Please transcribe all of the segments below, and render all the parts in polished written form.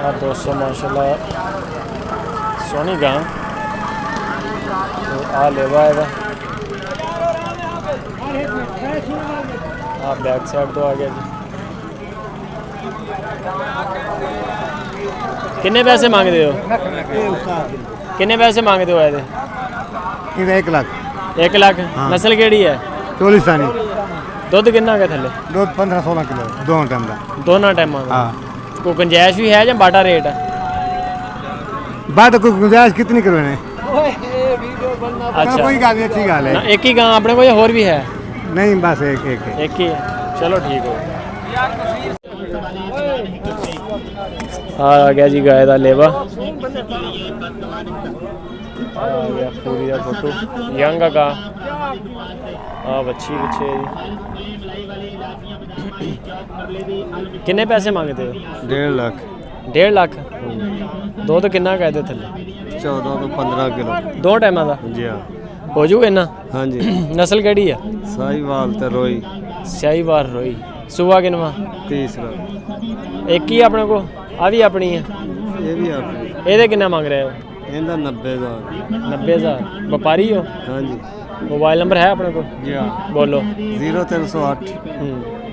दोस्तों माशाल्लाह सोनी गां आ लेवा है आप बैक साइड तो आ गया जी। किन्ने पैसे मांगते हो? किन्ने पैसे मांगते हो? ये 1 लाख। 1 लाख। नस्ल केड़ी है? चोलिस्तानी। दुध किन्ना है थले? दूध 15-16 किलो दोनों टाइम का। दोनों टाइम हाँ। कोई गुंजाइश भी है या बाटा रेट है? बात कोई गुंजाइश कितनी करवाने? अच्छा कोई गाल नहीं, अच्छी गाल है। एक ही गां अपने को या और भी है? नहीं बस एक ही है। चलो ठीक हो। आ गया जी गाय का लेवा। आ गया पूरी का फोटो यंग गा। बच्ची पीछे किन्ने पैसे मांगते हो? 1.5 लाख। 1.5 लाख। दुध किन्ना कहते थले? 14 तो 15 किलो। 2 टाइम का जी हाँ। हो जूगा इन्ना? हाँ जी। नस्ल केड़ी है? साहिवाल ते रोई। शाहीवाल रोई। सुबह किनवा? तीसरा। एक ही अपने को? आ भी अपनी है? ये भी अपनी। ਇਹਦੇ ਕਿੰਨਾ ਮੰਗ ਰਹੇ ਹੋ? ਇਹਦਾ 90,000। 90,000। व्यापारी हो? हाँ जी। मोबाइल नंबर है अपने को? जी हाँ। बोलो। 0308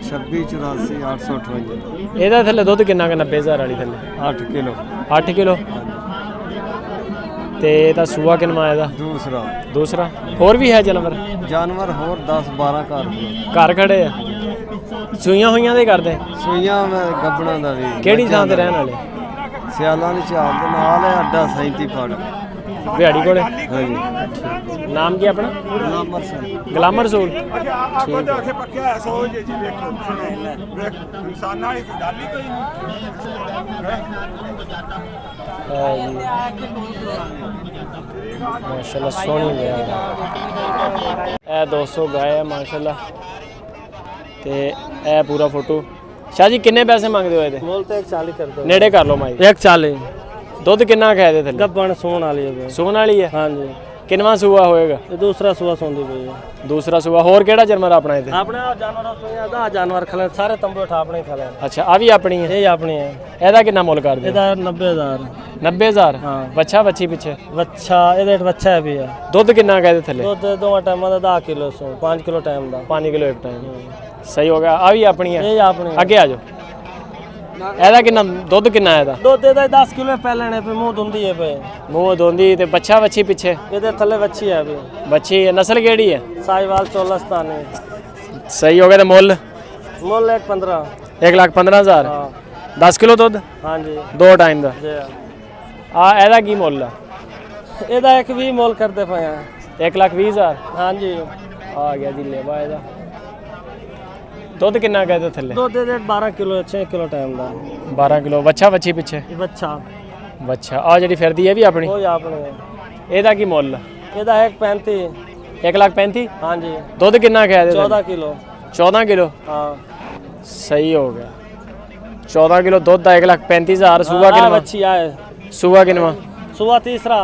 2684 858। ਇਹਦਾ ਥੱਲੇ ਦੁੱਧ ਕਿੰਨਾ ਕ 90,000 ਵਾਲੀ ਥੱਲੇ? 8 किलो। 8 ਕਿਲੋ। ਤੇ ਇਹਦਾ ਸੂਆ ਕਿਨਵਾ ਇਹਦਾ? ਦੂਸਰਾ। ਹੋਰ ਵੀ ਹੈ ਜਾਨਵਰ? ਜਾਨਵਰ ਹੋਰ 10-12 ਘਰ ਖੜੇ ਆ? ਸੂਈਆਂ ਹੋਈਆਂ ਦੇ ਕਰਦੇ? ਸੂਈਆਂ ਗੱਬਣਾ ਦਾ ਵੀ। ਕਿਹੜੀ ਥਾਂ ਤੇ ਰਹਿਣ ਵਾਲੇ? ਸਿਆਲਾਂ ਦੀ ਝਾਲ ਦੇ ਨਾਲ ਹੈ ਅੱਡਾ 37 ਫੜ ਬਿਹਾੜੀ ਕੋਲੇ। ਹਾਂਜੀ। ਨਾਮ ਕੀ ਆਪਣਾ? ਗਲਾਮਰ ਸਿੰਘ। ਗਲਾਮਰ ਸੂਲ। माशाल्लाह सोहनी गाय है। 200 गाय है माशाल्लाह। ते ए पूरा फोटो। शाह जी किन्ने पैसे मांगते हो? मोल तो 140 कर दो। नेड़े कर लो माई। 140। दुध किन्ना कह दे थे? ਗੱਬਣ ਸੂਣ ਵਾਲੀ ਹੈ। ਸੂਣ ਵਾਲੀ ਹੈ? ਹਾਂਜੀ। ਕਿੰਨਵਾਂ ਸੂਆ ਹੋਏਗਾ? ਇਹ ਦੂਸਰਾ ਸੂਆ ਸੌਂਦੀ ਪਈ ਹੈ। ਦੂਸਰਾ ਸੂਆ। ਹੋਰ ਕਿਹੜਾ ਜਾਨਵਰ ਆਪਣਾ ਇੱਥੇ? ਆਪਣੇ ਜਾਨਵਰਾਂ ਤੋਂ ਦਾ ਜਾਨਵਰ ਖਲੇ ਸਾਰੇ ਤੰਬੂ ਉਠਾ ਆਪਣੇ ਖਲੇ। ਅੱਛਾ ਆ ਵੀ ਆਪਣੀ ਹੈ? ਇਹ ਆਪਣੀ ਹੈ। ਇਹਦਾ ਕਿੰਨਾ ਮੁੱਲ ਕਰਦੇ? ਇਹਦਾ 90,000। 90,000? ਹਾਂ। ਬੱਚਾ ਬੱਚੀ ਪਿੱਛੇ? ਬੱਚਾ ਇਹਦੇ ਬੱਚਾ ਹੈ ਵੀ ਹੈ। ਦੁੱਧ ਕਿੰਨਾ ਕਹਦੇ ਥੱਲੇ? ਦੁੱਧ ਦੋਵਾਂ ਟਾਈਮਾਂ ਦਾ 10 ਕਿਲੋ 5 ਕਿਲੋ ਟਾਈਮ ਦਾ। 5 ਕਿਲੋ ਇੱਕ ਟਾਈਮ। ਸਹੀ ਹੋ ਗਿਆ। ਆ ਵੀ ਆਪਣੀ ਹੈ? ਇਹ ਆਪਣੀ। ਅੱਗੇ ਆ ਜਾਓ। ਇਹਦਾ ਕਿੰਨਾ ਦੁੱਧ ਕਿੰਨਾ ਇਹਦਾ? ਦੁੱਧ ਇਹਦਾ 10 ਕਿਲੋ ਪਹਿਲੇ ਨੇ ਮੂੰਹ ਧੁੰਦੀ ਹੈ ਪਏ। ਮੂੰਹ ਧੁੰਦੀ ਤੇ ਬੱਚਾ ਬੱਚੀ ਪਿੱਛੇ? ਇਹਦੇ ਥੱਲੇ ਬੱਚੀ ਹੈ ਵੀ। ਬੱਚੀ ਹੈ। ਨਸਲ ਕਿਹੜੀ ਹੈ? ਸਾਹੀਵਾਲ ਚੋਲਸਤਾਨੀ। ਸਹੀ ਹੋ ਗਿਆ। ਤੇ ਮੁੱਲ? ਮੁੱਲ 1.15। 1,15,000। ਹਾਂ। 10 ਕਿਲੋ ਦੁੱਧ? ਹਾਂਜੀ। 2 ਟਾਈਮ ਦਾ। ਜੀ ਆ ਇਹਦਾ ਕੀ ਮੁੱਲ ਆ? ਇਹਦਾ 1.20 ਮੁੱਲ ਕਰਦੇ ਪਏ ਆ। 1,20,000। ਹਾਂਜੀ। ਆ ਗਿਆ ਜੀ ਲੇਵਾ ਇਹਦਾ। ਦੁੱਧ ਕਿੰਨਾ ਕਹਦੇ ਥੱਲੇ? ਦੁੱਧ ਦੇ 12 ਕਿਲੋ 6 ਕਿਲੋ ਟਾਈਮ ਦਾ। 12 ਕਿਲੋ। ਬੱਚਾ ਬੱਚੀ ਪਿੱਛੇ? ਇਹ ਬੱਚਾ। ਬੱਚਾ। ਆ ਜਿਹੜੀ ਫਿਰਦੀ ਹੈ ਵੀ ਆਪਣੀ? ਉਹ ਆਪਣੀ ਹੈ। ਇਹਦਾ ਕੀ ਮੁੱਲ? ਇਹਦਾ 1.35। 1,35,000? ਹਾਂਜੀ। ਦੁੱਧ ਕਿੰਨਾ ਕਹਦੇ? 14 ਕਿਲੋ। 14 ਕਿਲੋ? ਹਾਂ। ਸਹੀ ਹੋ ਗਿਆ। 14 ਕਿਲੋ ਦੁੱਧ ਦਾ 1,35,000। ਸੂਆ ਕਿੰਨਾ? ਬੱਚੀ ਆਏ। ਸੂਆ ਕਿੰਨਾ? ਸੂਆ ਤੀਸਰਾ।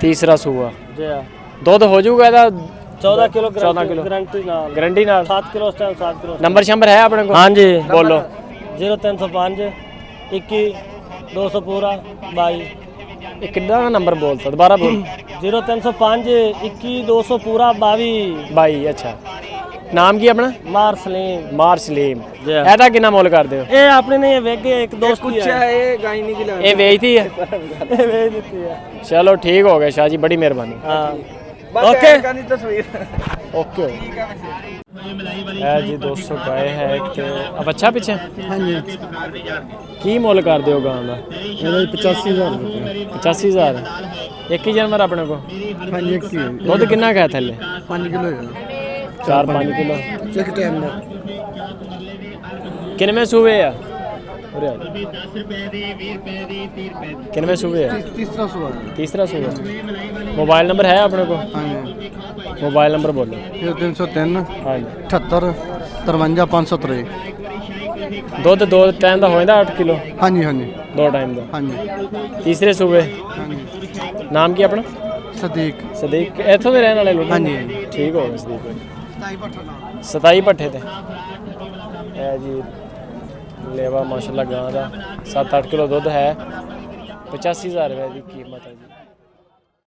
ਤੀਸਰਾ ਸੂਆ। ਜੀ ਦੁੱਧ ਹੋ ਜਾਊਗਾ ਇਹਦਾ? 14 ਕਿਲੋ। 14 ਕਿਲੋ ਗਾਰੰਟੀ ਨਾਲ। ਗਾਰੰਟੀ ਨਾਲ? 7 ਕਿਲੋ ਉਸ ਟਾਈਮ 7 ਕਿਲੋ। ਨੰਬਰ ਸ਼ੰਬਰ ਹੈ ਆਪਣੇ ਕੋਲ? ਹਾਂਜੀ। ਬੋਲੋ। 0305 21 200 ਪੂਰਾ 22। ਇਹ ਕਿੰਨਾ ਦਾ ਨੰਬਰ ਬੋਲਤਾ? ਦੁਬਾਰਾ ਬੋਲ। 0305 21 200 ਪੂਰਾ 22। 22। ਅੱਛਾ। ਨਾਮ ਕੀ ਆਪਣਾ? ਮਾਰ ਸਲੀਮ। ਮਾਰ ਸਲੀਮ। ਇਹਦਾ ਕਿੰਨਾ ਮੁੱਲ ਕਰਦੇ ਹੋ? ਇਹ ਆਪਣੇ ਨਹੀਂ ਇਹ ਵੇਗੇ ਇੱਕ ਦੋਸਤ ਹੀ ਹੈ। ਇਹ ਗਾਈ ਨਹੀਂ ਖਿਲਾ। ਇਹ ਵੇਚਦੀ ਹੈ? ਇਹ ਵੇਚ ਦਿੱਤੀ ਹੈ। ਚਲੋ ਠੀਕ ਹੋ ਗਿਆ ਸ਼ਾਹ ਜੀ, ਬੜੀ ਮਿਹਰਬਾਨੀ। ਹਾਂ ओके तस्वीर ओके। जी 200 गाय है एक ते अब अच्छा पीछे। हाँ जी। की मुੱਲ ਕਰਦੇ ਹੋ ਗਾਂ ਦਾ? ਇਹਦਾ 85,000 रुपये। 85,000। ਇੱਕ ਹੀ ਜਾਨਵਰ ਆਪਣੇ ਕੋ? हाँ जी। एक ही है। ਦੁੱਧ ਕਿੰਨਾ ਕਾ ਥੱਲੇ? 5 किलो है। 4-5 ਕਿਲੋ। एक टाइम ਦਾ। ਕਿੰਨੇ ਸੂਏ ਆ? किनवे सूबे है? तीसरा सूबा। तीसरा सूबा। मोबाइल नंबर है अपने को? हाँ जी। मोबाइल नंबर बोलो। 0303 हाँ जी 78 53 503। दुध 2 टाइम का हो जाता 8 किलो? हाँ जी। हाँ जी 2 टाइम का। हाँ जी। तीसरे सूबे? हाँ जी। नाम की अपना? सदीक। सदीक इतों के रहने वाले लोग? हाँ जी। ठीक हो गया। सदीक 27 भट्ठे थे। जी लेवा माशाल्लाह गां का 7-8 किलो दुध है 85,000 रुपए की कीमत है जी।